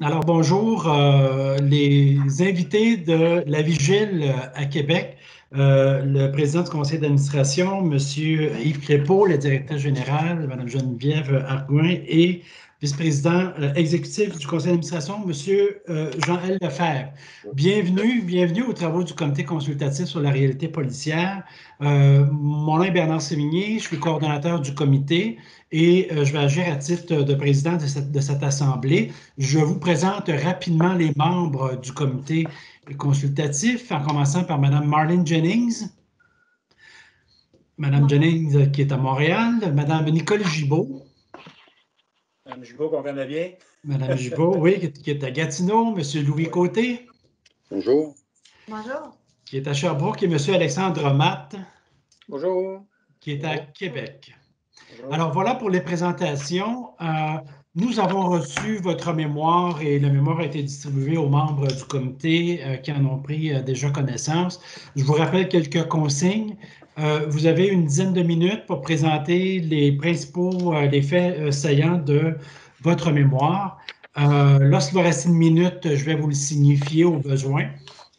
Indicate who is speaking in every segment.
Speaker 1: Alors, bonjour, les invités de la Vigile à Québec, le président du conseil d'administration, M. Yves Crépeau, le directeur général, Mme Geneviève Arguin et vice-président exécutif du conseil d'administration, M. Jean-L. Lefebvre. Bienvenue aux travaux du comité consultatif sur la réalité policière. Mon nom est Bernard Sévigné, je suis coordonnateur du comité et je vais agir à titre de président de cette assemblée. Je vous présente rapidement les membres du comité consultatif, en commençant par Mme Marlene Jennings. Mme Jennings qui est à Montréal. Mme Nicole Gibault.
Speaker 2: Mme Gibault, qu'on connaît bien.
Speaker 1: Mme Gibault, oui, qui est à Gatineau. M. Louis Côté.
Speaker 3: Bonjour.
Speaker 4: Bonjour.
Speaker 1: Qui est à Sherbrooke. Et M. Alexandre Matte.
Speaker 2: Bonjour.
Speaker 1: Qui est à Québec.
Speaker 2: Bonjour.
Speaker 1: Alors, voilà pour les présentations. Nous avons reçu votre mémoire et la mémoire a été distribuée aux membres du comité qui en ont pris déjà connaissance. Je vous rappelle quelques consignes. Vous avez une dizaine de minutes pour présenter les principaux les faits saillants de votre mémoire. Lorsqu'il va rester une minute, je vais vous le signifier au besoin.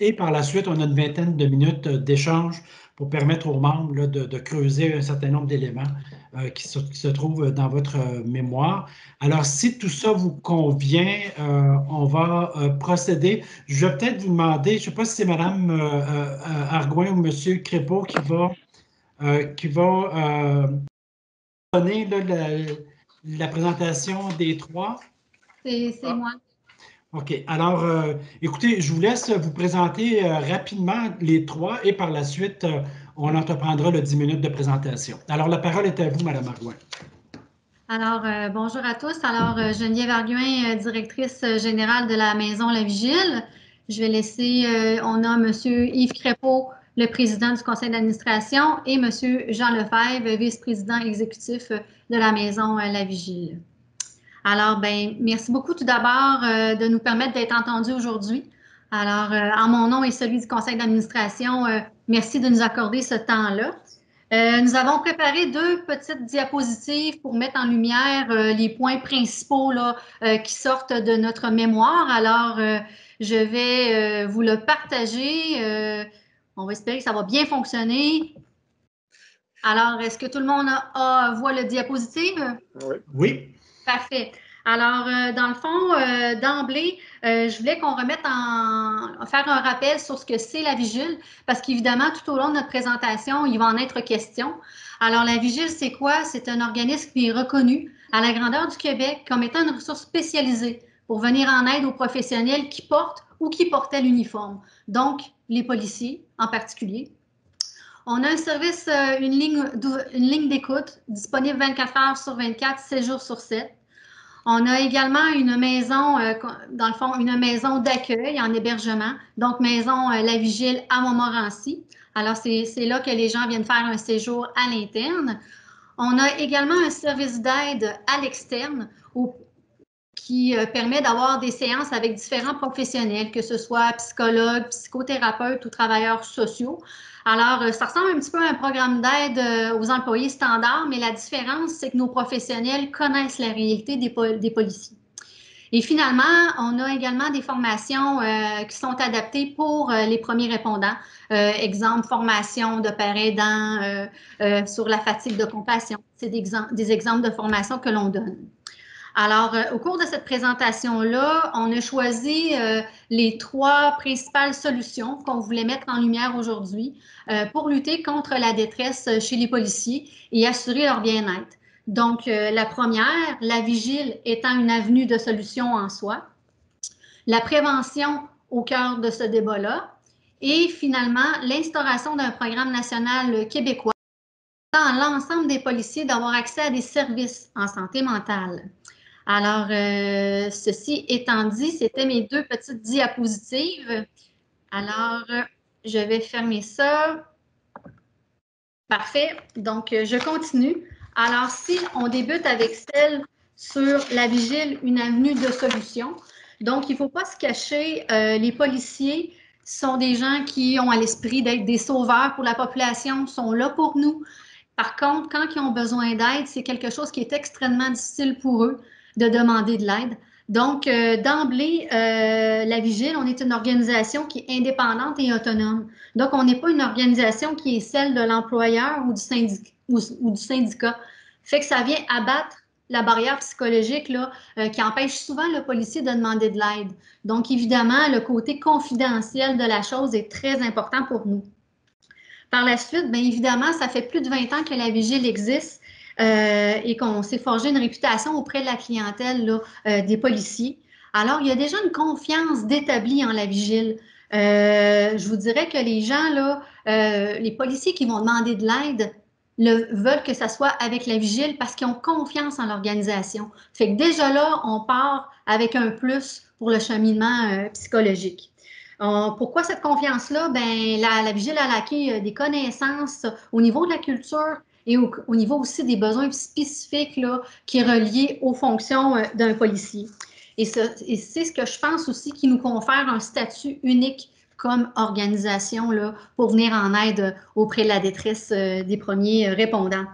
Speaker 1: Et par la suite, on a une vingtaine de minutes d'échange pour permettre aux membres là, de creuser un certain nombre d'éléments qui se trouvent dans votre mémoire. Alors, si tout ça vous convient, on va procéder. Je vais peut-être vous demander, je ne sais pas si c'est Mme Arguin ou M. Crépeau qui va donner là, la présentation des trois.
Speaker 4: C'est moi.
Speaker 1: OK. Alors, écoutez, je vous laisse vous présenter rapidement les trois et par la suite, on entreprendra le 10 minutes de présentation. Alors, la parole est à vous, Mme Arguin.
Speaker 4: Alors, bonjour à tous. Alors, Geneviève Arguin, directrice générale de la Maison La Vigile. Je vais laisser, on a M. Yves Crépeau, le président du conseil d'administration, et M. Jean Lefebvre, vice-président exécutif de la Maison La Vigile. Alors, ben, merci beaucoup tout d'abord de nous permettre d'être entendus aujourd'hui. Alors, en mon nom et celui du conseil d'administration, merci de nous accorder ce temps-là. Nous avons préparé deux petites diapositives pour mettre en lumière les points principaux là, qui sortent de notre mémoire. Alors, je vais vous le partager. On va espérer que ça va bien fonctionner. Alors, est-ce que tout le monde voit le diapositive?
Speaker 2: Oui.
Speaker 1: Oui.
Speaker 4: Parfait. Alors, dans le fond, d'emblée, je voulais qu'on remette faire un rappel sur ce que c'est la Vigile, parce qu'évidemment, tout au long de notre présentation, il va en être question. Alors, la Vigile, c'est quoi? C'est un organisme qui est reconnu à la grandeur du Québec comme étant une ressource spécialisée pour venir en aide aux professionnels qui portent ou qui portaient l'uniforme, donc les policiers en particulier. On a un service, une ligne d'écoute disponible 24 heures sur 24, 7 jours sur 7. On a également une maison, dans le fond, une maison d'accueil en hébergement, donc maison La Vigile à Montmorency. Alors, c'est là que les gens viennent faire un séjour à l'interne. On a également un service d'aide à l'externe qui permet d'avoir des séances avec différents professionnels, que ce soit psychologues, psychothérapeutes ou travailleurs sociaux. Alors, ça ressemble un petit peu à un programme d'aide aux employés standards, mais la différence, c'est que nos professionnels connaissent la réalité des policiers. Et finalement, on a également des formations qui sont adaptées pour les premiers répondants. Exemple, formation de père aidant sur la fatigue de compassion. C'est des exemples de formation que l'on donne. Alors, au cours de cette présentation-là, on a choisi les trois principales solutions qu'on voulait mettre en lumière aujourd'hui pour lutter contre la détresse chez les policiers et assurer leur bien-être. Donc, la première, la vigile étant une avenue de solutions en soi. La prévention au cœur de ce débat-là. Et finalement, l'instauration d'un programme national québécois dans l'ensemble des policiers d'avoir accès à des services en santé mentale. Alors, ceci étant dit, c'était mes deux petites diapositives. Alors, je vais fermer ça. Parfait. Donc, je continue. Alors, si on débute avec celle sur la vigile, une avenue de solutions. Donc, il ne faut pas se cacher, les policiers sont des gens qui ont à l'esprit d'être des sauveurs pour la population, sont là pour nous. Par contre, quand ils ont besoin d'aide, c'est quelque chose qui est extrêmement difficile pour eux de demander de l'aide. Donc, d'emblée, la Vigile, on est une organisation qui est indépendante et autonome. Donc, on n'est pas une organisation qui est celle de l'employeur ou du syndicat. Fait que ça vient abattre la barrière psychologique là, qui empêche souvent le policier de demander de l'aide. Donc, évidemment, le côté confidentiel de la chose est très important pour nous. Par la suite, bien évidemment, ça fait plus de 20 ans que la Vigile existe et qu'on s'est forgé une réputation auprès de la clientèle là, des policiers. Alors, il y a déjà une confiance d'établie en la Vigile. Je vous dirais que les gens, là, les policiers qui vont demander de l'aide, veulent que ça soit avec la Vigile parce qu'ils ont confiance en l'organisation. Fait que déjà là, on part avec un plus pour le cheminement psychologique. Pourquoi cette confiance-là? Ben, la Vigile a acquis des connaissances au niveau de la culture et au niveau aussi des besoins spécifiques là, qui est relié aux fonctions d'un policier. Et c'est ce que je pense aussi qui nous confère un statut unique comme organisation là, pour venir en aide auprès de la détresse des premiers répondants.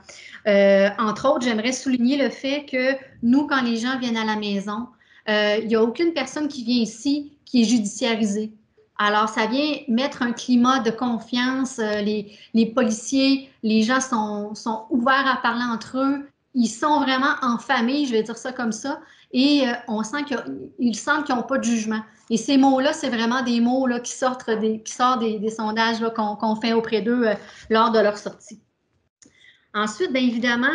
Speaker 4: Entre autres, j'aimerais souligner le fait que nous, quand les gens viennent à la maison, il n'y a aucune personne qui vient ici qui est judiciarisée. Alors, ça vient mettre un climat de confiance. Les policiers, les gens sont ouverts à parler entre eux. Ils sont vraiment en famille, je vais dire ça comme ça. Et on sent qu'ils sentent qu'ils n'ont pas de jugement. Et ces mots-là, c'est vraiment des mots là, qui sortent des sondages qu'on fait auprès d'eux lors de leur sortie. Ensuite, bien évidemment,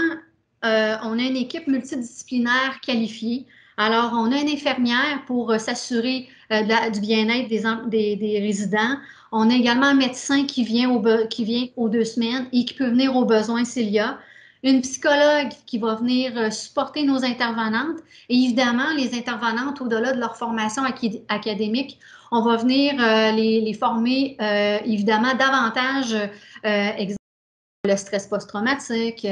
Speaker 4: on a une équipe multidisciplinaire qualifiée. Alors, on a une infirmière pour s'assurer du bien-être des résidents. On a également un médecin qui vient aux 2 semaines et qui peut venir aux besoins s'il y a. Une psychologue qui va venir supporter nos intervenantes. Et évidemment, les intervenantes, au-delà de leur formation académique, on va venir les former évidemment davantage le stress post-traumatique,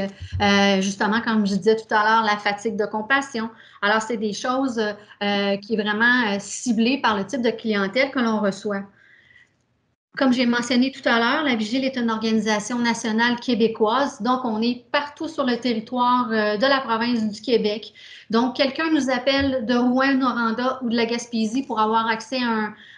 Speaker 4: justement, comme je disais tout à l'heure, la fatigue de compassion. Alors, c'est des choses qui est vraiment ciblées par le type de clientèle que l'on reçoit. Comme j'ai mentionné tout à l'heure, la Vigile est une organisation nationale québécoise, donc on est partout sur le territoire de la province du Québec. Donc, quelqu'un nous appelle de Rouyn-Noranda ou de la Gaspésie pour avoir accès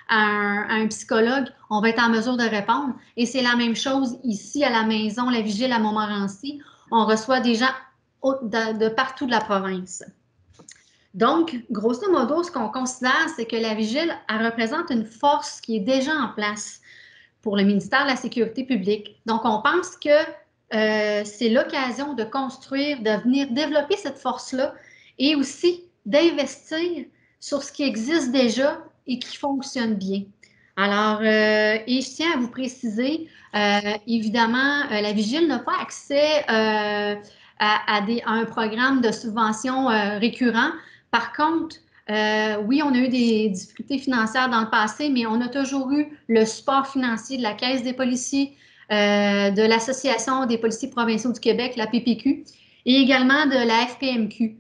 Speaker 4: à un psychologue, on va être en mesure de répondre. Et c'est la même chose ici à la maison, la Vigile à Montmorency. On reçoit des gens de partout de la province. Donc, grosso modo, ce qu'on considère, c'est que la Vigile, elle représente une force qui est déjà en place pour le ministère de la Sécurité publique. Donc, on pense que c'est l'occasion de construire, de venir développer cette force-là et aussi d'investir sur ce qui existe déjà et qui fonctionne bien. Alors, et je tiens à vous préciser, évidemment, la Vigile n'a pas accès à un programme de subvention récurrent. Par contre, oui, on a eu des difficultés financières dans le passé, mais on a toujours eu le support financier de la Caisse des policiers, de l'Association des policiers provinciaux du Québec, la PPQ, et également de la FPMQ,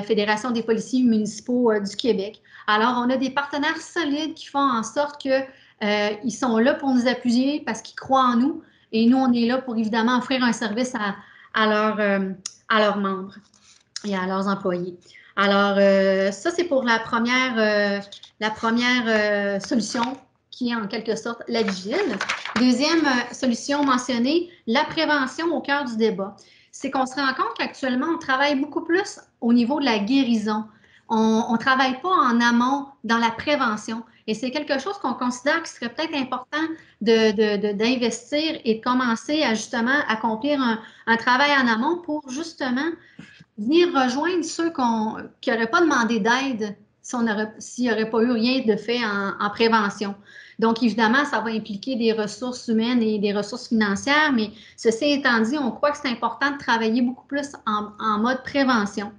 Speaker 4: Fédération des policiers municipaux du Québec. Alors, on a des partenaires solides qui font en sorte qu'ils sont là pour nous appuyer parce qu'ils croient en nous, et nous, on est là pour évidemment offrir un service à leurs membres et à leurs employés. Alors, ça, c'est pour la première solution qui est en quelque sorte la Vigile. Deuxième solution mentionnée, la prévention au cœur du débat. C'est qu'on se rend compte qu'actuellement, on travaille beaucoup plus au niveau de la guérison. On ne travaille pas en amont dans la prévention. Et c'est quelque chose qu'on considère qui serait peut-être important d'investir et de commencer à justement accomplir un travail en amont pour justement venir rejoindre ceux qui n'auraient pas demandé d'aide s'il n'y aurait pas eu rien de fait en prévention. Donc, évidemment, ça va impliquer des ressources humaines et des ressources financières, mais ceci étant dit, on croit que c'est important de travailler beaucoup plus en mode prévention.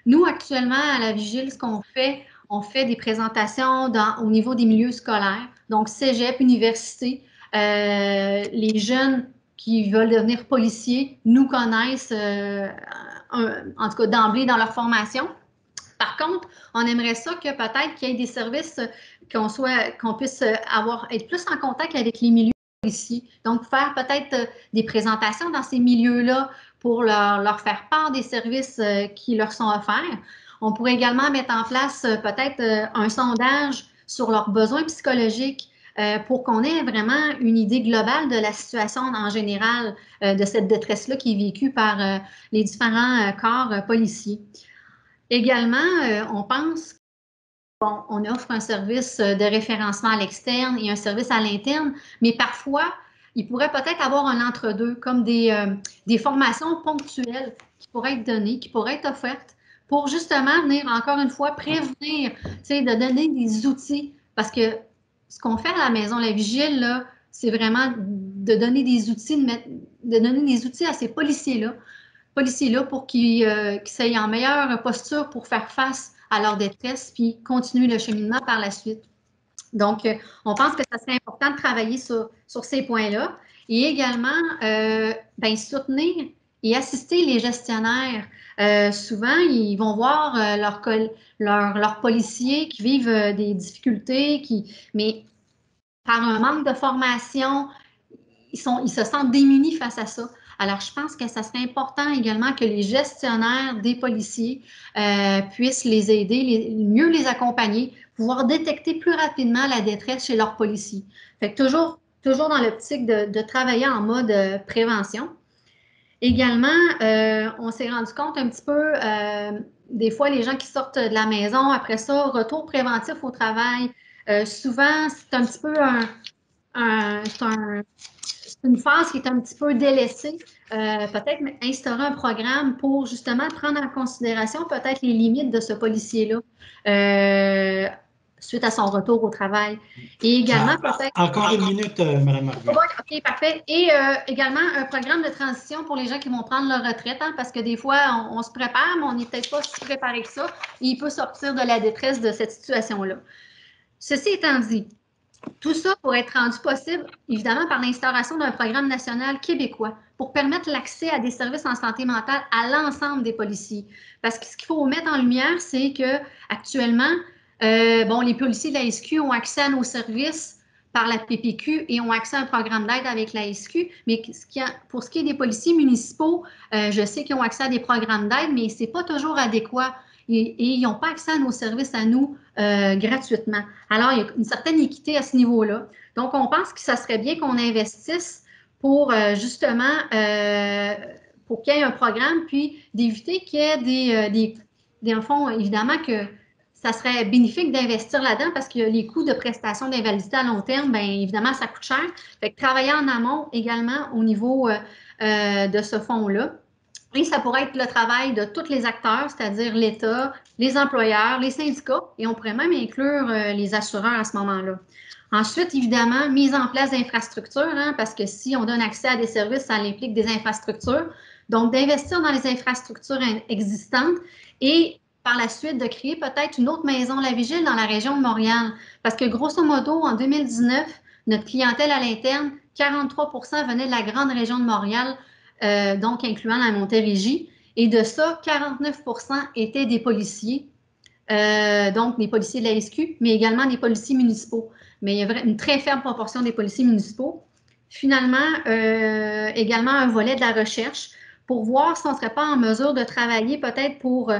Speaker 4: Nous, actuellement, à la Vigile, ce qu'on fait, on fait des présentations au niveau des milieux scolaires, donc cégep, université. Les jeunes qui veulent devenir policiers nous connaissent, en tout cas d'emblée dans leur formation. Par contre, on aimerait ça que peut-être qu'il y ait des services qu'on puisse être plus en contact avec les milieux policiers. Donc, faire peut-être des présentations dans ces milieux-là pour leur faire part des services qui leur sont offerts. On pourrait également mettre en place peut-être un sondage sur leurs besoins psychologiques pour qu'on ait vraiment une idée globale de la situation en général, de cette détresse-là qui est vécue par les différents corps policiers. Également, on pense qu'on offre un service de référencement à l'externe et un service à l'interne, mais parfois, il pourrait peut-être avoir un entre-deux, comme des formations ponctuelles qui pourraient être données, qui pourraient être offertes pour justement venir, encore une fois, prévenir, de donner des outils. Parce que ce qu'on fait à la maison, la vigile, là, c'est vraiment de donner des outils, de donner des outils à ces policiers-là pour qu'ils soient en meilleure posture pour faire face à leur détresse puis continuer le cheminement par la suite. Donc, on pense que ça serait important de travailler sur ces points-là et également soutenir et assister les gestionnaires. Souvent, ils vont voir leurs policiers qui vivent des difficultés, mais par un manque de formation, ils se sentent démunis face à ça. Alors, je pense que ça serait important également que les gestionnaires des policiers puissent les aider, mieux les accompagner, pouvoir détecter plus rapidement la détresse chez leurs policiers. Fait que toujours dans l'optique de travailler en mode prévention. Également, on s'est rendu compte un petit peu, des fois, les gens qui sortent de la maison, après ça, retour préventif au travail, souvent, c'est un petit peu c'est une phase qui est un petit peu délaissée. Peut-être instaurer un programme pour justement prendre en considération peut-être les limites de ce policier-là suite à son retour au travail. Et également peut-être...
Speaker 1: Encore une minute, Mme Marguerite.
Speaker 4: OK, parfait. Et également un programme de transition pour les gens qui vont prendre leur retraite, parce que des fois, on se prépare, mais on n'est peut-être pas si préparé que ça. Et il peut sortir de la détresse de cette situation-là. Ceci étant dit, tout ça pourrait être rendu possible, évidemment, par l'instauration d'un programme national québécois pour permettre l'accès à des services en santé mentale à l'ensemble des policiers. Parce que ce qu'il faut mettre en lumière, c'est qu'actuellement, les policiers de la SQ ont accès à nos services par la PPQ et ont accès à un programme d'aide avec la SQ. Mais pour ce qui est des policiers municipaux, je sais qu'ils ont accès à des programmes d'aide, mais ce n'est pas toujours adéquat. Et ils n'ont pas accès à nos services à nous gratuitement. Alors, il y a une certaine équité à ce niveau-là. Donc, on pense que ça serait bien qu'on investisse pour justement, pour qu'il y ait un programme, puis d'éviter qu'il y ait des fonds, évidemment, que ça serait bénéfique d'investir là-dedans parce que les coûts de prestations d'invalidité à long terme, bien évidemment, ça coûte cher. Fait que travailler en amont également au niveau de ce fonds-là. Et ça pourrait être le travail de tous les acteurs, c'est-à-dire l'État, les employeurs, les syndicats, et on pourrait même inclure les assureurs à ce moment-là. Ensuite, évidemment, mise en place d'infrastructures, parce que si on donne accès à des services, ça implique des infrastructures. Donc, d'investir dans les infrastructures existantes et par la suite de créer peut-être une autre maison La Vigile dans la région de Montréal. Parce que grosso modo, en 2019, notre clientèle à l'interne, 43% venait de la grande région de Montréal, donc incluant la Montérégie. Et de ça, 49% étaient des policiers, donc des policiers de la SQ, mais également des policiers municipaux. Mais il y a une très faible proportion des policiers municipaux. Finalement, également un volet de la recherche pour voir si on ne serait pas en mesure de travailler peut-être pour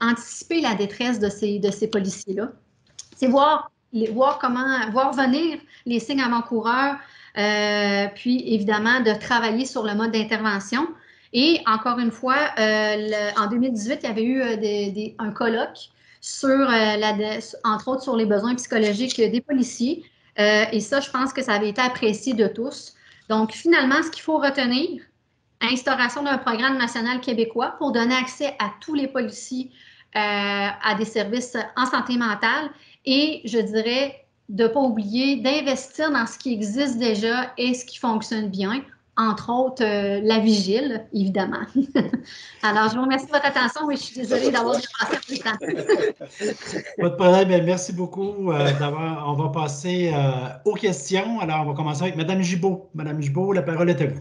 Speaker 4: anticiper la détresse de ces policiers-là. C'est voir venir les signes avant-coureurs, puis évidemment de travailler sur le mode d'intervention. Et encore une fois, en 2018, il y avait eu un colloque sur, entre autres, sur les besoins psychologiques des policiers. Et ça, je pense que ça avait été apprécié de tous. Donc, finalement, ce qu'il faut retenir, instauration d'un programme national québécois pour donner accès à tous les policiers à des services en santé mentale et, je dirais, de ne pas oublier d'investir dans ce qui existe déjà et ce qui fonctionne bien, entre autres la vigile, évidemment. Alors, je vous remercie de votre attention et je suis désolée d'avoir dépassé un peu de temps.
Speaker 1: Pas de problème. Merci beaucoup. On va passer aux questions. Alors, on va commencer avec Mme Gibault. Mme Gibault, la parole est à vous.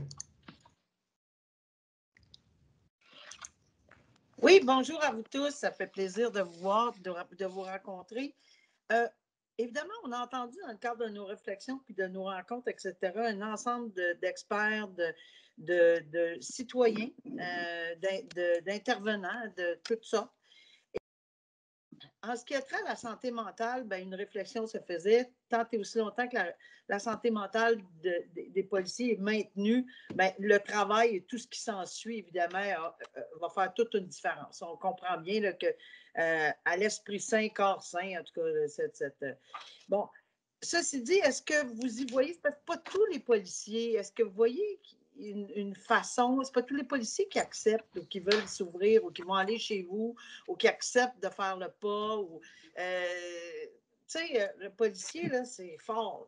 Speaker 3: Oui, bonjour à vous tous. Ça fait plaisir de vous voir, de vous rencontrer. Évidemment, on a entendu dans le cadre de nos réflexions puis de nos rencontres, etc., un ensemble d'experts, de citoyens, d'intervenants, de toutes sortes. en ce qui a trait à la santé mentale, bien, une réflexion se faisait tant et aussi longtemps que la santé mentale des policiers est maintenue. Bien, le travail et tout ce qui s'ensuit, évidemment, va faire toute une différence. On comprend bien là, que à l'esprit sain, corps sain, en tout cas, bon, ceci dit, est-ce que vous y voyez, c'est pas tous les policiers, est-ce que vous voyez une façon, c'est pas tous les policiers qui acceptent ou qui veulent s'ouvrir ou qui vont aller chez vous ou qui acceptent de faire le pas ou tu sais, le policier, là, c'est fort.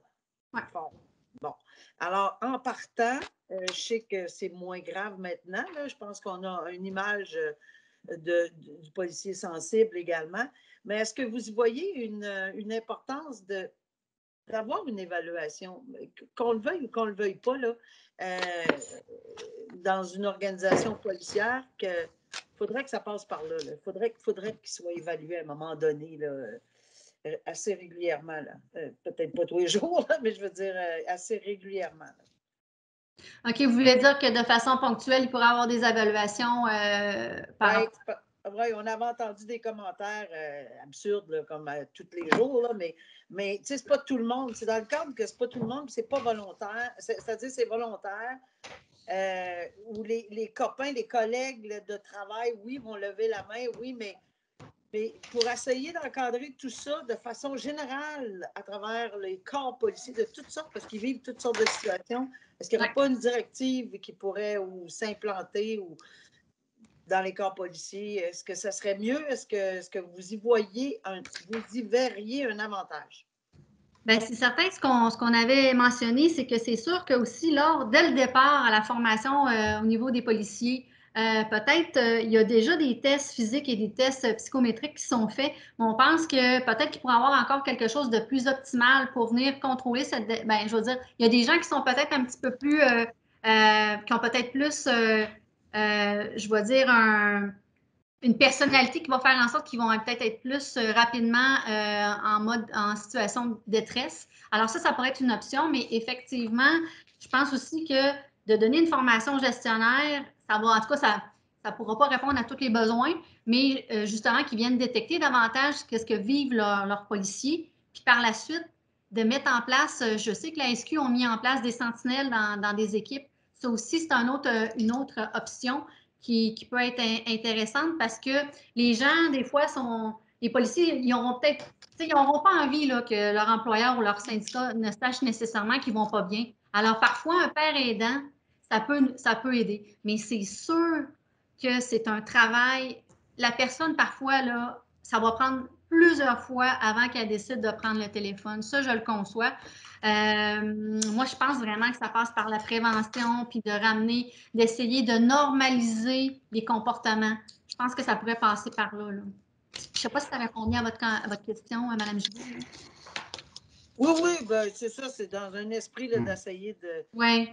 Speaker 4: Ouais.
Speaker 3: Fort. Bon. Alors, en partant, je sais que c'est moins grave maintenant, là, je pense qu'on a une image du policier sensible également, mais est-ce que vous y voyez une importance d'avoir une évaluation, qu'on le veuille ou qu'on ne le veuille pas, là, dans une organisation policière, qu'il faudrait que ça passe par là. Il faudrait qu'il soit évalué à un moment donné, là, assez régulièrement. Peut-être pas tous les jours, là, mais je veux dire assez régulièrement. Là.
Speaker 4: OK, vous voulez dire que de façon ponctuelle, il pourrait y avoir des évaluations par rapport.
Speaker 3: Oui, on avait entendu des commentaires absurdes, là, comme tous les jours, là, mais tu sais, c'est pas tout le monde. C'est dans le cadre que c'est pas tout le monde, c'est pas volontaire. C'est-à-dire c'est volontaire. Où les copains, les collègues là, de travail, oui, vont lever la main, oui, mais pour essayer d'encadrer tout ça de façon générale à travers les corps policiers de toutes sortes, parce qu'ils vivent toutes sortes de situations, est-ce qu'il n'y aurait pas une directive qui pourrait s'implanter ou dans les corps policiers? Est-ce que ça serait mieux? Est-ce que vous y verriez un avantage?
Speaker 4: Bien, c'est certain, ce qu'on avait mentionné, c'est que c'est sûr que aussi, dès le départ à la formation au niveau des policiers, peut-être il y a déjà des tests physiques et des tests psychométriques qui sont faits, mais on pense que peut-être qu'il pourrait y avoir encore quelque chose de plus optimal pour venir contrôler cette... Bien, je veux dire, il y a des gens qui sont peut-être un petit peu plus... qui ont peut-être plus, je vais dire, une personnalité qui va faire en sorte qu'ils vont peut-être être plus rapidement en situation de détresse. Alors ça pourrait être une option, mais effectivement, je pense aussi que de donner une formation gestionnaire, ça va, en tout cas, ça ne pourra pas répondre à tous les besoins, mais justement qu'ils viennent détecter davantage ce que vivent leurs policiers, puis par la suite, de mettre en place, je sais que la SQ ont mis en place des sentinelles dans des équipes. Ça aussi, c'est une autre option qui peut être intéressante parce que les gens, des fois, les policiers, ils n'auront peut-être, ils n'auront pas envie là, que leur employeur ou leur syndicat ne sache nécessairement qu'ils ne vont pas bien. Alors, parfois, un père aidant, ça peut aider. Mais c'est sûr que c'est un travail. La personne, parfois, là, ça va prendre plusieurs fois avant qu'elle décide de prendre le téléphone. Ça, je le conçois. Moi, je pense vraiment que ça passe par la prévention, puis de ramener, d'essayer de normaliser les comportements. Je pense que ça pourrait passer par là. Je ne sais pas si ça répondait à votre question, Mme Gibault.
Speaker 3: Oui, ben, c'est ça, c'est dans un esprit d'essayer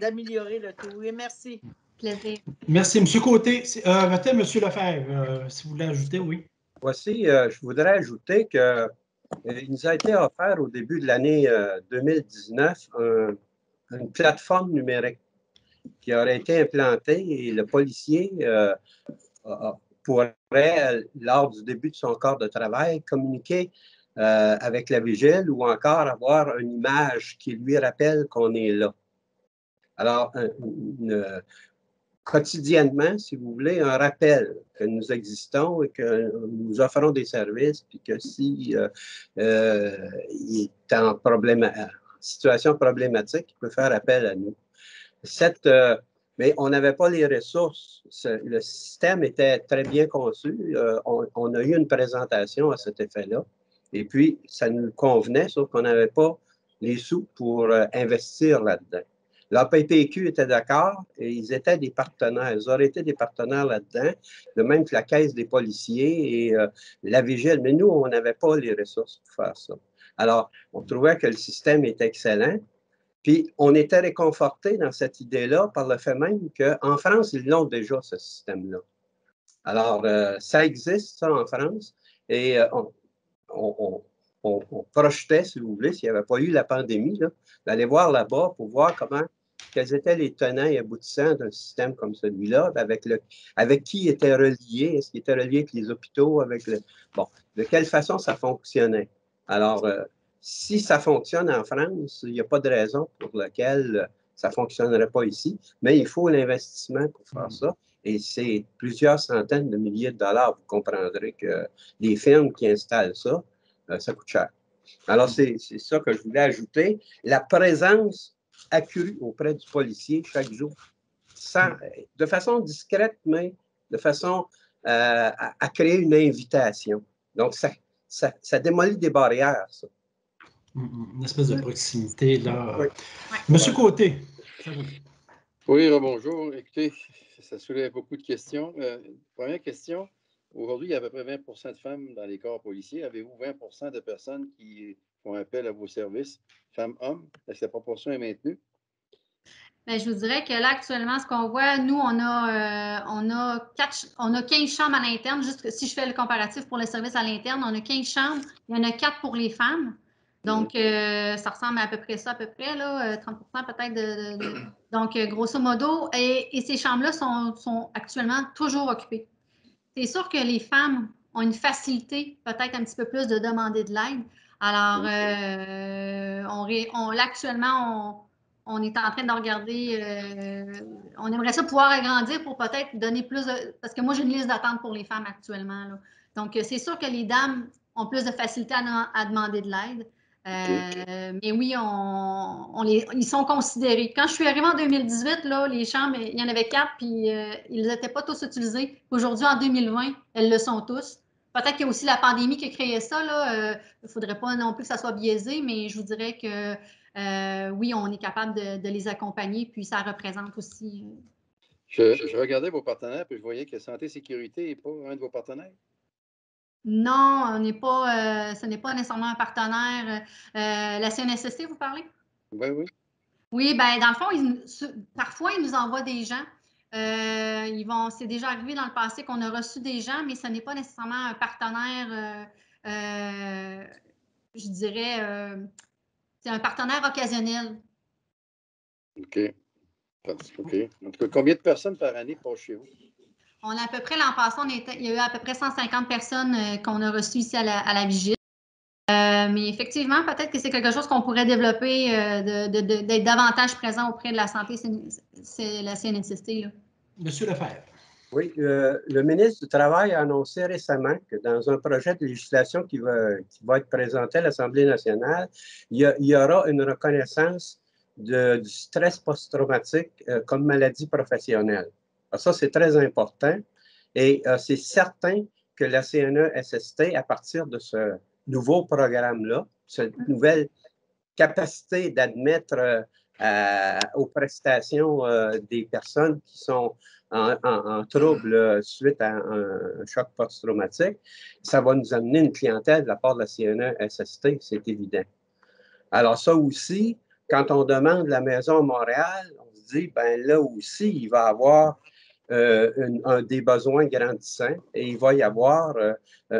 Speaker 3: d'améliorer le tout. Oui, merci.
Speaker 4: Plaisir.
Speaker 1: Merci. M. Côté, peut-être M. Lefebvre, si vous voulez ajouter, oui.
Speaker 5: Voici, je voudrais ajouter que il nous a été offert au début de l'année 2019 une plateforme numérique qui aurait été implantée et le policier pourrait, lors du début de son corps de travail, communiquer avec la vigile ou encore avoir une image qui lui rappelle qu'on est là. Alors, quotidiennement, si vous voulez, un rappel que nous existons et que nous offrons des services, puis que si il est en situation problématique, il peut faire appel à nous. Mais on n'avait pas les ressources. Le système était très bien conçu. On a eu une présentation à cet effet-là. Et puis, ça nous convenait, sauf qu'on n'avait pas les sous pour investir là-dedans. L'APPQ était d'accord et ils étaient des partenaires. Ils auraient été des partenaires là-dedans, de même que la Caisse des policiers et la Vigile. Mais nous, on n'avait pas les ressources pour faire ça. Alors, on trouvait que le système était excellent. Puis, on était réconforté dans cette idée-là par le fait même qu'en France, ils l'ont déjà, ce système-là. Alors, ça existe, ça, en France. Et on projetait, si vous voulez, s'il n'y avait pas eu la pandémie, d'aller voir là-bas pour voir comment quels étaient les tenants et aboutissants d'un système comme celui-là, avec qui il était relié, est-ce qu'il était relié avec les hôpitaux, bon, de quelle façon ça fonctionnait. Alors, si ça fonctionne en France, il n'y a pas de raison pour laquelle ça ne fonctionnerait pas ici, mais il faut l'investissement pour faire ça. Et c'est plusieurs centaines de milliers de dollars. Vous comprendrez que les firmes qui installent ça, ça coûte cher. Alors, c'est ça que je voulais ajouter. La présence accrue auprès du policier chaque jour, de façon discrète, mais de façon à créer une invitation. Donc, ça démolit des barrières, ça.
Speaker 1: Une espèce de proximité, là.
Speaker 5: Oui.
Speaker 1: Monsieur Côté.
Speaker 6: Oui, bonjour. Écoutez, ça soulève beaucoup de questions. Première question. Aujourd'hui, il y a à peu près 20 de femmes dans les corps policiers. Avez-vous 20 de personnes qui font appel à vos services, femmes-hommes? Est-ce que la proportion est maintenue?
Speaker 4: Bien, je vous dirais que là, actuellement, ce qu'on voit, nous, on a 15 chambres à l'interne. Juste que si je fais le comparatif pour les services à l'interne, on a 15 chambres. Il y en a 4 pour les femmes. Donc, ça ressemble à peu près ça, à peu près, là, 30 peut-être. Donc, grosso modo, et ces chambres-là sont actuellement toujours occupées. C'est sûr que les femmes ont une facilité, peut-être un petit peu plus, de demander de l'aide. Alors, là, actuellement, on est en train de regarder, on aimerait ça pouvoir agrandir pour peut-être donner plus parce que moi, j'ai une liste d'attente pour les femmes actuellement, là. Donc, c'est sûr que les dames ont plus de facilité à demander de l'aide. Mais oui, ils sont considérés. Quand je suis arrivée en 2018, là, les chambres, il y en avait 4, puis ils n'étaient pas tous utilisés. Aujourd'hui, en 2020, elles le sont tous. Peut-être qu'il y a aussi la pandémie qui a créé ça. Il ne faudrait pas non plus que ça soit biaisé, mais je vous dirais que oui, on est capable de les accompagner, puis ça représente aussi.
Speaker 6: Je regardais vos partenaires, puis je voyais que Santé Sécurité n'est pas un de vos partenaires.
Speaker 4: Non, ce n'est pas nécessairement un partenaire. La CNSST, vous parlez?
Speaker 6: Oui, oui.
Speaker 4: Oui, bien, dans le fond, parfois, ils nous envoient des gens. C'est déjà arrivé dans le passé qu'on a reçu des gens, mais ce n'est pas nécessairement un partenaire, je dirais, c'est un partenaire occasionnel.
Speaker 6: OK. OK. En tout cas, combien de personnes par année passent chez vous?
Speaker 4: On a à peu près, l'an passé, il y a eu à peu près 150 personnes qu'on a reçues ici à la vigile. Mais effectivement, peut-être que c'est quelque chose qu'on pourrait développer, d'être davantage présent auprès de la santé, c'est la CNSST. Là.
Speaker 1: Monsieur Lefebvre.
Speaker 5: Oui, le ministre du Travail a annoncé récemment que dans un projet de législation qui va être présenté à l'Assemblée nationale, il y aura une reconnaissance du stress post-traumatique comme maladie professionnelle. Alors ça, c'est très important et c'est certain que la CNESST, à partir de ce nouveau programme-là, cette nouvelle capacité d'admettre aux prestations des personnes qui sont en trouble suite à un choc post-traumatique, ça va nous amener une clientèle de la part de la CNESST, c'est évident. Alors ça aussi, quand on demande la maison à Montréal, on se dit, ben là aussi, il va y avoir des besoins grandissants et il va y avoir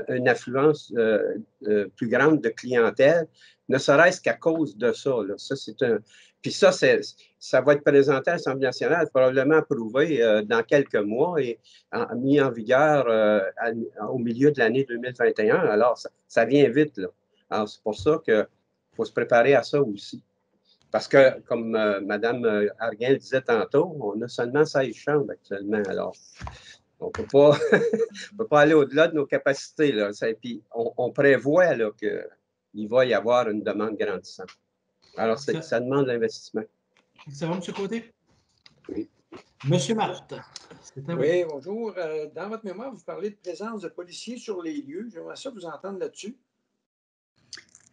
Speaker 5: une affluence plus grande de clientèle, ne serait-ce qu'à cause de ça. Là. Ça c'est Puis ça va être présenté à l'Assemblée nationale, probablement approuvé dans quelques mois et mis en vigueur au milieu de l'année 2021. Alors, ça vient vite. Là. Alors, c'est pour ça qu'il faut se préparer à ça aussi. Parce que, comme Mme Arguin le disait tantôt, on a seulement 16 chambres actuellement. Alors, on ne peut pas aller au-delà de nos capacités. Là. Puis, on prévoit qu'il va y avoir une demande grandissante. Alors, ça demande l'investissement.
Speaker 1: Ça va, M. Côté?
Speaker 6: Oui.
Speaker 1: M. Marthe.
Speaker 2: Oui, bonjour. Dans votre mémoire, vous parlez de présence de policiers sur les lieux. J'aimerais ça vous entendre là-dessus.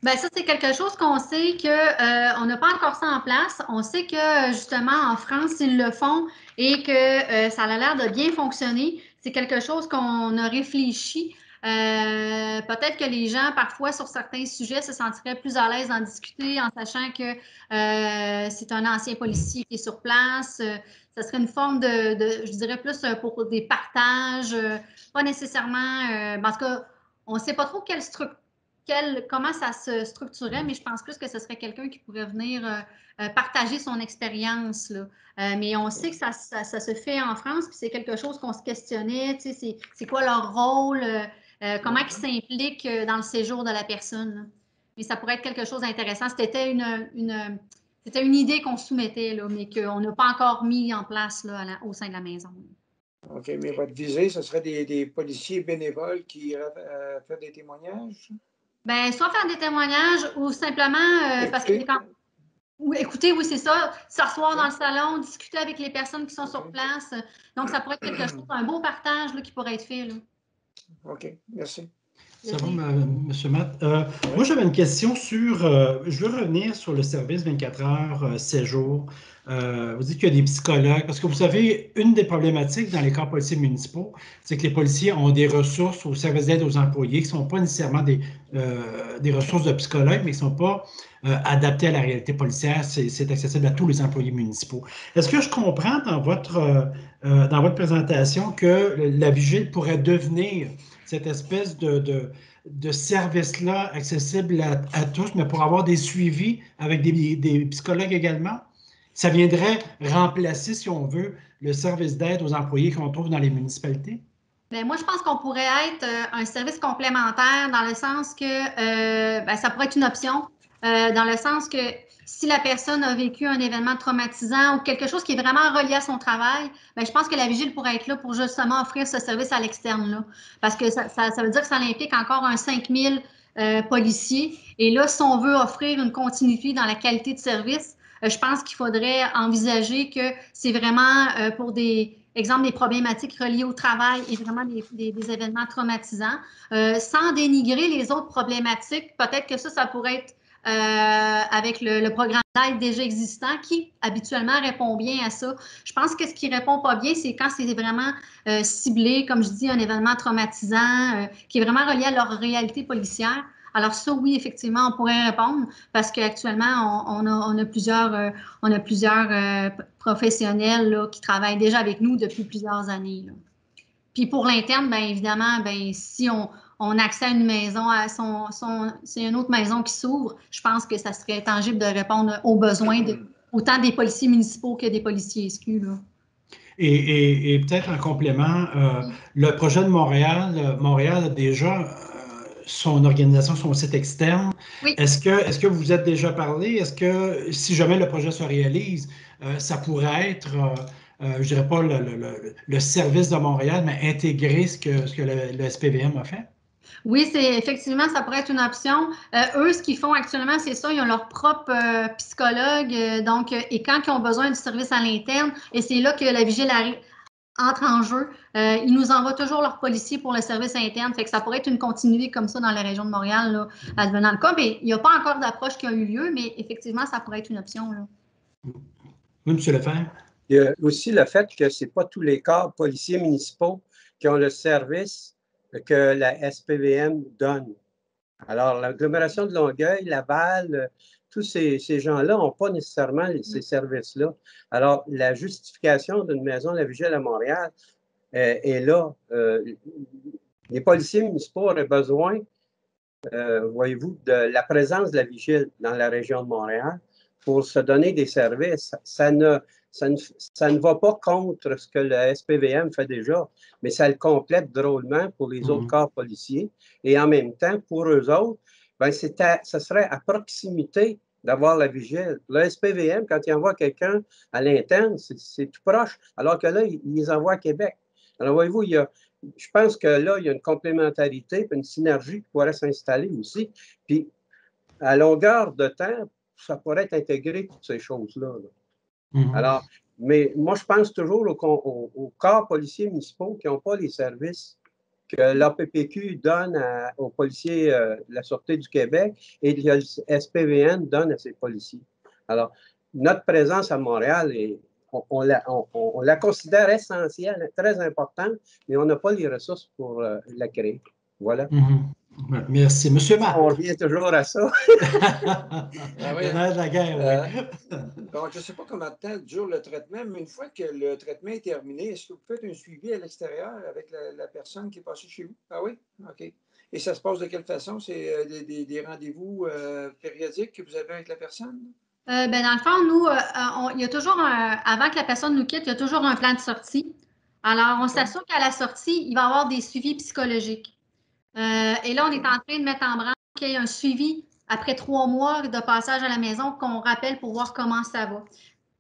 Speaker 4: Bien, ça, c'est quelque chose qu'on sait qu'on n'a pas encore ça en place. On sait que, justement, en France, ils le font et que ça a l'air de bien fonctionner. C'est quelque chose qu'on a réfléchi. Peut-être que les gens, parfois, sur certains sujets, se sentiraient plus à l'aise d'en discuter en sachant que c'est un ancien policier qui est sur place. Ça serait une forme je dirais, plus pour des partages, pas nécessairement. En tout cas, on ne sait pas trop quelle structure. comment ça se structurait, mais je pense plus que ce serait quelqu'un qui pourrait venir partager son expérience. Mais on sait que ça se fait en France, puis c'est quelque chose qu'on se questionnait, c'est quoi leur rôle, comment ils s'impliquent dans le séjour de la personne. Là. Mais ça pourrait être quelque chose d'intéressant. C'était une idée qu'on soumettait, là, mais qu'on n'a pas encore mis en place là, au sein de la maison.
Speaker 2: OK, mais votre visée, ce serait des policiers bénévoles qui iraient faire des témoignages?
Speaker 4: Bien, soit faire des témoignages ou simplement parce que écoutez, oui, c'est ça, s'asseoir dans le salon, discuter avec les personnes qui sont sur place. Donc, ça pourrait être quelque chose, un beau partage là, qui pourrait être fait. Là.
Speaker 2: OK, merci.
Speaker 1: Ça va, M. Matt? Moi, j'avais une question sur, je veux revenir sur le service 24 heures séjour. Vous dites qu'il y a des psychologues, parce que vous savez, une des problématiques dans les corps policiers municipaux, c'est que les policiers ont des ressources au service d'aide aux employés qui ne sont pas nécessairement des ressources de psychologues, mais qui ne sont pas adaptées à la réalité policière. C'est accessible à tous les employés municipaux. Est-ce que je comprends dans votre présentation que la vigile pourrait devenir cette espèce de service-là accessible à tous, mais pour avoir des suivis avec des psychologues également? Ça viendrait remplacer, si on veut, le service d'aide aux employés qu'on trouve dans les municipalités?
Speaker 4: Bien, moi, je pense qu'on pourrait être un service complémentaire dans le sens que ça pourrait être une option, dans le sens que si la personne a vécu un événement traumatisant ou quelque chose qui est vraiment relié à son travail, bien, je pense que la vigile pourrait être là pour justement offrir ce service à l'externe. Là. Parce que ça veut dire que ça implique encore un 5000 policiers. Et là, si on veut offrir une continuité dans la qualité de service, je pense qu'il faudrait envisager que c'est vraiment pour des problématiques reliées au travail et vraiment des événements traumatisants, sans dénigrer les autres problématiques. Peut-être que ça pourrait être avec le programme d'aide déjà existant qui habituellement répond bien à ça. Je pense que ce qui répond pas bien, c'est quand c'est vraiment ciblé, comme je dis, un événement traumatisant qui est vraiment relié à leur réalité policière. Alors ça, oui, effectivement, on pourrait répondre parce qu'actuellement, on a plusieurs professionnels là, qui travaillent déjà avec nous depuis plusieurs années. Là. Puis pour l'interne, bien évidemment, bien, si on a accès à une maison, c'est une autre maison qui s'ouvre, je pense que ça serait tangible de répondre aux besoins autant des policiers municipaux que des policiers SQ. Là.
Speaker 1: Et peut-être en complément, le projet de Montréal, Montréal a déjà son organisation, son site externe.
Speaker 4: Oui.
Speaker 1: Est-ce que vous vous êtes déjà parlé? Est-ce que si jamais le projet se réalise, ça pourrait être, je dirais pas le service de Montréal, mais intégrer ce que le SPVM a fait?
Speaker 4: Oui, effectivement, ça pourrait être une option. Eux, ce qu'ils font actuellement, c'est ça, ils ont leur propre psychologue, et quand ils ont besoin du service à l'interne, et c'est là que la vigile entre en jeu. Ils nous envoient toujours leurs policiers pour le service interne, fait que ça pourrait être une continuité comme ça dans la région de Montréal, là, advenant le cas. Mais il n'y a pas encore d'approche qui a eu lieu, mais effectivement, ça pourrait être une option. Là.
Speaker 1: Oui, M. Lefebvre.
Speaker 5: Il y a aussi le fait que ce n'est pas tous les corps policiers municipaux qui ont le service que la SPVM donne. Alors, l'agglomération de Longueuil, Laval, tous ces gens-là n'ont pas nécessairement ces services-là. Alors, la justification d'une maison de la vigile à Montréal est là. Les policiers municipaux auraient besoin, voyez-vous, de la présence de la vigile dans la région de Montréal pour se donner des services. Ça ne va pas contre ce que le SPVM fait déjà, mais ça le complète drôlement pour les autres corps policiers. Et en même temps, pour eux autres, ben ça serait à proximité d'avoir la vigile. Le SPVM, quand il envoie quelqu'un à l'interne, c'est tout proche, alors que là, il les envoie à Québec. Alors, voyez-vous, je pense que là, il y a une complémentarité, une synergie qui pourrait s'installer aussi. Puis, à longueur de temps, ça pourrait être intégré, toutes ces choses-là. Là. Alors, mais moi, je pense toujours aux corps policiers municipaux qui n'ont pas les services que l'APPQ donne aux policiers de la Sûreté du Québec et que le SPVM donne à ses policiers. Alors, notre présence à Montréal, on la considère essentielle, très importante, mais on n'a pas les ressources pour la créer. Voilà.
Speaker 1: Merci. Monsieur Matt.
Speaker 5: On revient toujours à ça.
Speaker 1: La guerre, oui.
Speaker 2: Donc, je ne sais pas combien de temps dure le traitement, mais une fois que le traitement est terminé, est-ce que vous faites un suivi à l'extérieur avec la personne qui est passée chez vous? Ah oui? OK. Et ça se passe de quelle façon? C'est des rendez-vous périodiques que vous avez avec la personne?
Speaker 4: Ben, dans le fond, nous, il y a toujours avant que la personne nous quitte, il y a toujours un plan de sortie. Alors, on s'assure qu'à la sortie, il va y avoir des suivis psychologiques. Et là, on est en train de mettre en branle qu'il y ait un suivi après 3 mois de passage à la maison qu'on rappelle pour voir comment ça va.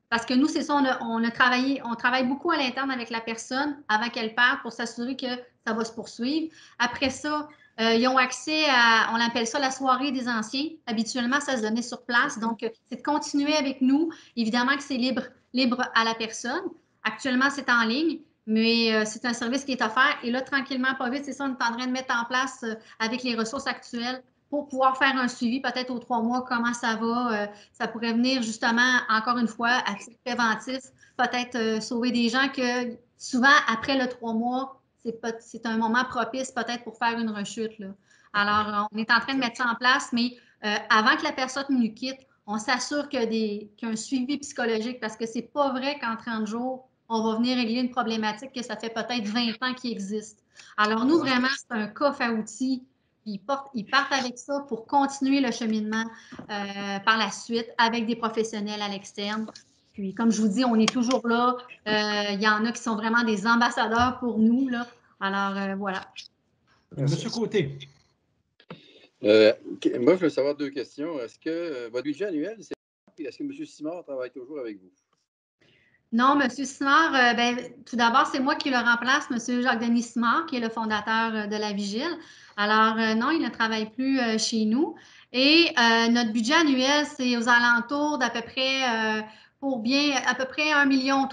Speaker 4: Parce que nous, c'est ça, on travaille beaucoup à l'interne avec la personne avant qu'elle parte pour s'assurer que ça va se poursuivre. Après ça, ils ont accès à, on appelle ça la soirée des anciens. Habituellement, ça se donnait sur place. Donc, c'est de continuer avec nous. Évidemment que c'est libre à la personne. Actuellement, c'est en ligne, mais c'est un service qui est offert. Et là, tranquillement, pas vite, c'est ça, on est en train de mettre en place avec les ressources actuelles pour pouvoir faire un suivi peut-être aux 3 mois, comment ça va. Ça pourrait venir justement, encore une fois, à titre préventif, peut-être sauver des gens que souvent, après le 3 mois, c'est un moment propice peut-être pour faire une rechute, là. Alors, on est en train de mettre ça en place, mais avant que la personne nous quitte, on s'assure qu'il y a un suivi psychologique parce que c'est pas vrai qu'en 30 jours, on va venir régler une problématique que ça fait peut-être 20 ans qu'il existe. Alors, nous, vraiment, c'est un coffre à outils. Ils partent avec ça pour continuer le cheminement par la suite avec des professionnels à l'externe. Puis, comme je vous dis, on est toujours là. Il y en a qui sont vraiment des ambassadeurs pour nous, là. Alors, voilà.
Speaker 1: Monsieur Côté.
Speaker 6: Moi, je veux savoir 2 questions. Est-ce que votre budget annuel, est-ce que M. Simard travaille toujours avec vous?
Speaker 4: Non, M. Simard, tout d'abord, c'est moi qui le remplace, M. Jacques-Denis Simard, qui est le fondateur de la Vigile. Alors, non, il ne travaille plus chez nous. Et notre budget annuel, c'est aux alentours d'à peu près, à peu près 1,3 million.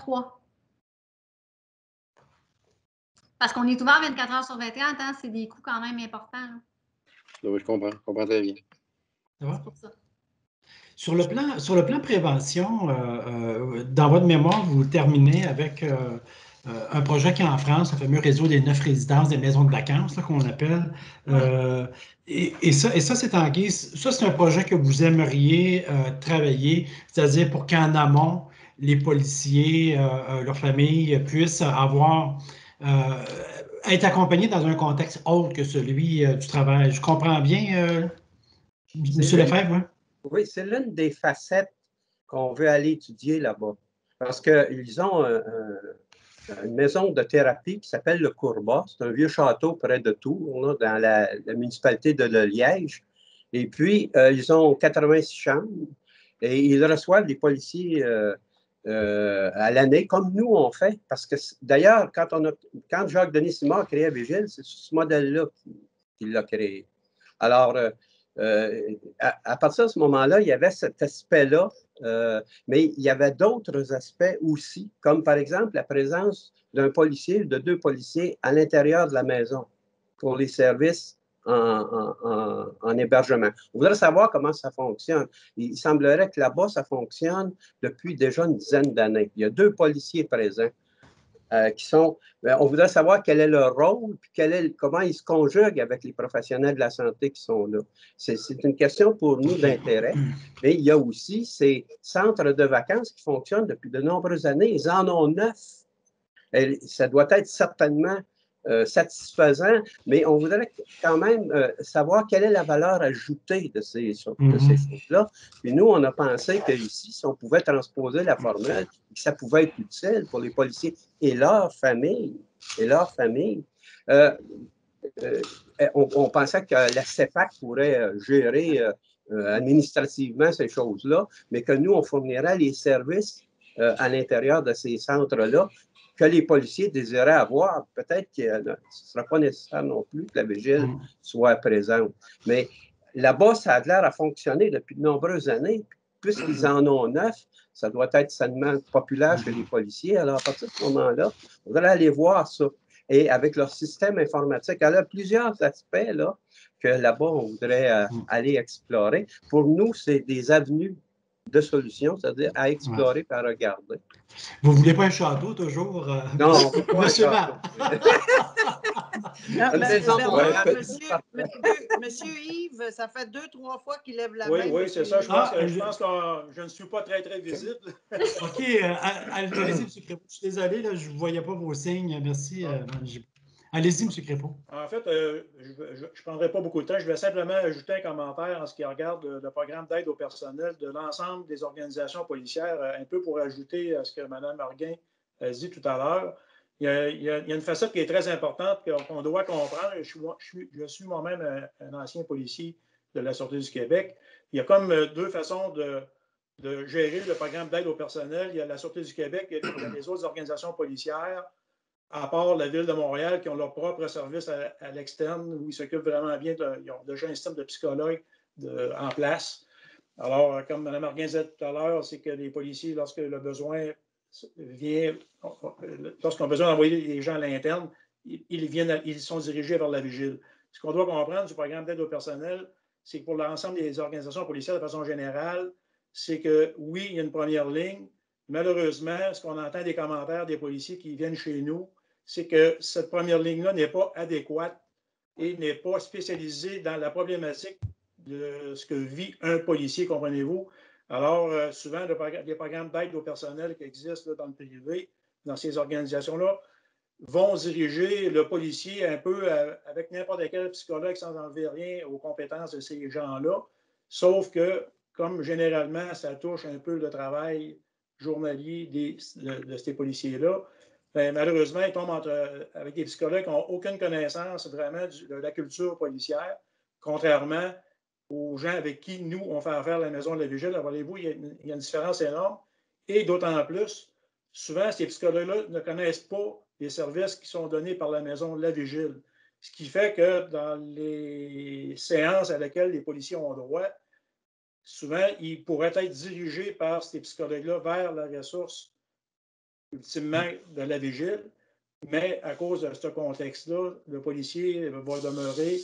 Speaker 4: Parce qu'on est ouvert 24 heures sur 24, hein, c'est des coûts quand même importants.
Speaker 6: Oui, je comprends très bien.
Speaker 1: Ça va?
Speaker 4: C'est pour ça.
Speaker 1: Sur le plan prévention, dans votre mémoire, vous terminez avec un projet qui est en France, le fameux réseau des 9 résidences, des maisons de vacances qu'on appelle. Et ça, c'est en guise. Ça, c'est un projet que vous aimeriez travailler, c'est-à-dire pour qu'en amont, les policiers, leurs familles puissent être accompagnés dans un contexte autre que celui du travail. Je comprends bien, M. Lefebvre, oui?
Speaker 5: Oui, c'est l'une des facettes qu'on veut aller étudier là-bas. Parce qu'ils ont une maison de thérapie qui s'appelle le Courbat. C'est un vieux château près de Tours, là, dans la municipalité de Liège. Et puis, ils ont 86 chambres et ils reçoivent des policiers à l'année, comme nous on fait. Parce que d'ailleurs, quand Jacques-Denis Simard a créé Vigile, c'est ce modèle-là qu'il l'a créé. Alors, à partir de ce moment-là, il y avait cet aspect-là, mais il y avait d'autres aspects aussi, comme par exemple la présence d'un policier ou de 2 policiers à l'intérieur de la maison pour les services en hébergement. On voudrait savoir comment ça fonctionne. Il semblerait que là-bas, ça fonctionne depuis déjà une dizaine d'années. Il y a 2 policiers présents. On voudrait savoir quel est leur rôle, puis comment ils se conjuguent avec les professionnels de la santé qui sont là. C'est une question pour nous d'intérêt, mais il y a aussi ces centres de vacances qui fonctionnent depuis de nombreuses années. Ils en ont 9. Et ça doit être certainement satisfaisant, mais on voudrait quand même savoir quelle est la valeur ajoutée de ces choses-là. Puis nous, on a pensé qu'ici, si on pouvait transposer la formule, que ça pouvait être utile pour les policiers et leurs familles. On pensait que la CEPAC pourrait gérer administrativement ces choses-là, mais que nous, on fournirait les services à l'intérieur de ces centres-là que les policiers désiraient avoir. Peut-être que ce ne sera pas nécessaire non plus que la Vigile soit présente. Mais là-bas, ça a l'air à fonctionner depuis de nombreuses années. Puisqu'ils en ont 9, ça doit être seulement populaire chez les policiers. Alors, à partir de ce moment-là, on va aller voir ça. Et avec leur système informatique, il y a plusieurs aspects là, que là-bas, on voudrait aller explorer. Pour nous, c'est des avenues de solutions, c'est-à-dire à explorer et à regarder.
Speaker 1: Vous ne voulez pas un château toujours?
Speaker 5: Non,
Speaker 3: Monsieur Yves, ça fait 2-3 fois qu'il lève la main.
Speaker 7: Oui, c'est ça. Je pense que je ne suis pas très, très visible.
Speaker 1: OK. Allez-y, M. Crépeau. Je suis désolé, là, je ne voyais pas vos signes. Merci. Allez-y, M. Crépeau.
Speaker 7: En fait, je ne prendrai pas beaucoup de temps. Je vais simplement ajouter un commentaire en ce qui regarde le programme d'aide au personnel de l'ensemble des organisations policières, un peu pour ajouter à ce que Mme Arguin a dit tout à l'heure. Il y a une facette qui est très importante qu'on doit comprendre. Je suis moi-même un ancien policier de la Sûreté du Québec. Il y a comme deux façons de gérer le programme d'aide au personnel. Il y a la Sûreté du Québec et il y a les autres organisations policières, à part la Ville de Montréal, qui ont leur propre service à l'externe, où ils s'occupent vraiment bien, ils ont déjà un système de psychologues en place. Alors, comme Mme Arguin disait tout à l'heure, c'est que les policiers, lorsque le besoin vient, lorsqu'on a besoin d'envoyer les gens à l'interne, ils sont dirigés vers la vigile. Ce qu'on doit comprendre du programme d'aide au personnel, c'est que pour l'ensemble des organisations policières de façon générale, c'est que oui, il y a une première ligne. Malheureusement, ce qu'on entend des commentaires des policiers qui viennent chez nous, c'est que cette première ligne-là n'est pas adéquate et n'est pas spécialisée dans la problématique de ce que vit un policier, comprenez-vous. Alors, souvent, les programmes d'aide au personnel qui existent là, dans le privé, dans ces organisations-là, vont diriger le policier un peu avec n'importe quel psychologue sans enlever rien aux compétences de ces gens-là, sauf que, comme généralement, ça touche un peu le travail journalier de ces policiers-là, bien, malheureusement, ils tombent avec des psychologues qui n'ont aucune connaissance vraiment de la culture policière, contrairement aux gens avec qui nous, on fait affaire à la maison de la vigile. Voyez-vous, il y a une différence énorme. Et d'autant plus, souvent, ces psychologues-là ne connaissent pas les services qui sont donnés par la maison de la vigile. Ce qui fait que dans les séances à laquelle les policiers ont droit, souvent, ils pourraient être dirigés par ces psychologues-là vers la ressource ultimement de la vigile, mais à cause de ce contexte-là, le policier va demeurer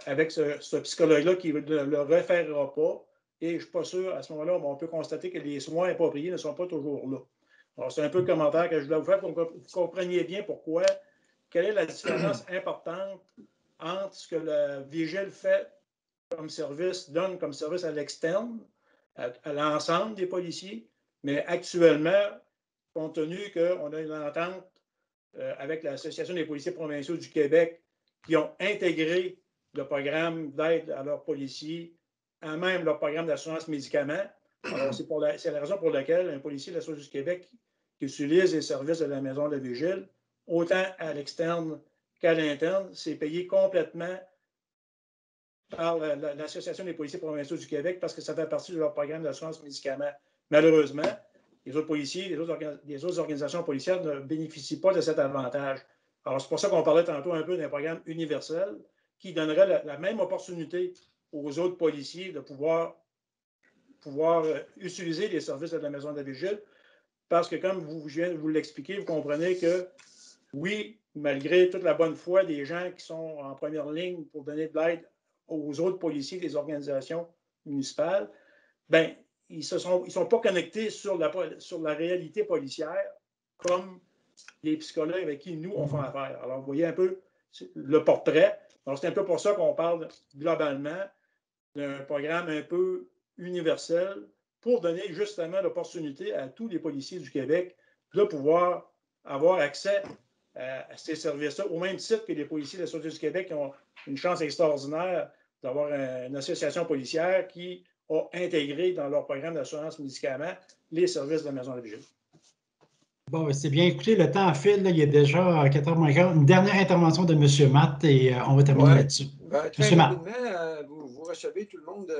Speaker 7: avec ce psychologue-là qui ne le référera pas. Et je ne suis pas sûr, à ce moment-là, on peut constater que les soins appropriés ne sont pas toujours là. Alors, c'est un peu le commentaire que je voulais vous faire pour que vous compreniez bien pourquoi, quelle est la différence importante entre ce que la vigile fait comme service, donne comme service à l'externe, à l'ensemble des policiers, mais actuellement, compte tenu qu'on a une entente avec l'Association des policiers provinciaux du Québec qui ont intégré le programme d'aide à leurs policiers à même leur programme d'assurance médicaments. Alors, c'est la raison pour laquelle un policier de la Sûreté du Québec qui utilise les services de la maison de la vigile, autant à l'externe qu'à l'interne, c'est payé complètement par l'Association des policiers provinciaux du Québec parce que ça fait partie de leur programme d'assurance médicaments. Malheureusement, les autres policiers, les autres organisations policières ne bénéficient pas de cet avantage. Alors, c'est pour ça qu'on parlait tantôt un peu d'un programme universel qui donnerait la même opportunité aux autres policiers de pouvoir utiliser les services de la maison de la vigile. Parce que, comme je viens de vous l'expliquer, vous comprenez que, oui, malgré toute la bonne foi des gens qui sont en première ligne pour donner de l'aide aux autres policiers des organisations municipales, bien, ils ne sont pas connectés sur la réalité policière comme les psychologues avec qui nous, on fait affaire. Alors, vous voyez un peu le portrait. Alors, c'est un peu pour ça qu'on parle globalement d'un programme un peu universel pour donner justement l'opportunité à tous les policiers du Québec de pouvoir avoir accès à ces services-là, au même titre que les policiers de la Sûreté du Québec qui ont une chance extraordinaire d'avoir une association policière qui a intégré dans leur programme d'assurance médicaments les services de la maison de la vigile. Bon,
Speaker 1: c'est bien. Écoutez, le temps file. Là, il est déjà 4h15. Une dernière intervention de M. Matt et on va terminer là-dessus.
Speaker 2: Très rapidement, vous recevez tout le monde,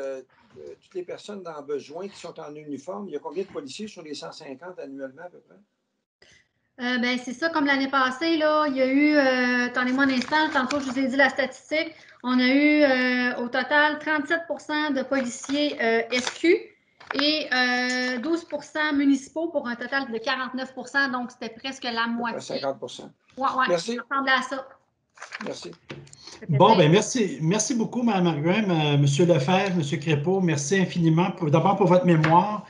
Speaker 2: toutes les personnes dans besoin qui sont en uniforme. Il y a combien de policiers sur les 150 annuellement à peu près?
Speaker 4: C'est ça, comme l'année passée, là, il y a eu, attendez-moi un instant, tantôt je vous ai dit la statistique, on a eu au total 37 de policiers SQ et 12 municipaux pour un total de 49 donc c'était presque la moitié.
Speaker 2: 50
Speaker 4: Oui,
Speaker 2: merci.
Speaker 4: Ça ressemble à ça.
Speaker 2: Merci.
Speaker 1: Bon, bien, merci beaucoup, Mme Arguin, M. Lefebvre, M. Crépeau. Merci infiniment, d'abord pour votre mémoire,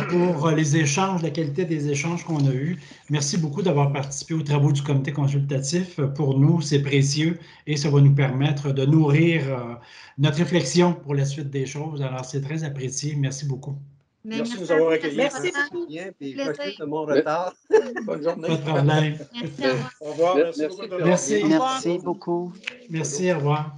Speaker 1: pour les échanges, la qualité des échanges qu'on a eus. Merci beaucoup d'avoir participé aux travaux du comité consultatif. Pour nous, c'est précieux et ça va nous permettre de nourrir notre réflexion pour la suite des choses. Alors, c'est très apprécié. Merci beaucoup.
Speaker 7: Merci de nous avoir accueillis.
Speaker 3: Merci beaucoup.
Speaker 5: Bien, puis
Speaker 4: Plaisir.
Speaker 5: m'excuse de mon retard.
Speaker 2: Bonne journée.
Speaker 1: Pas de problème.
Speaker 4: Merci, au revoir.
Speaker 7: Au revoir. Merci
Speaker 6: Merci,
Speaker 7: beaucoup.
Speaker 6: Pierre.
Speaker 1: Merci.
Speaker 3: Au revoir.
Speaker 8: Merci beaucoup.
Speaker 1: Merci, au revoir.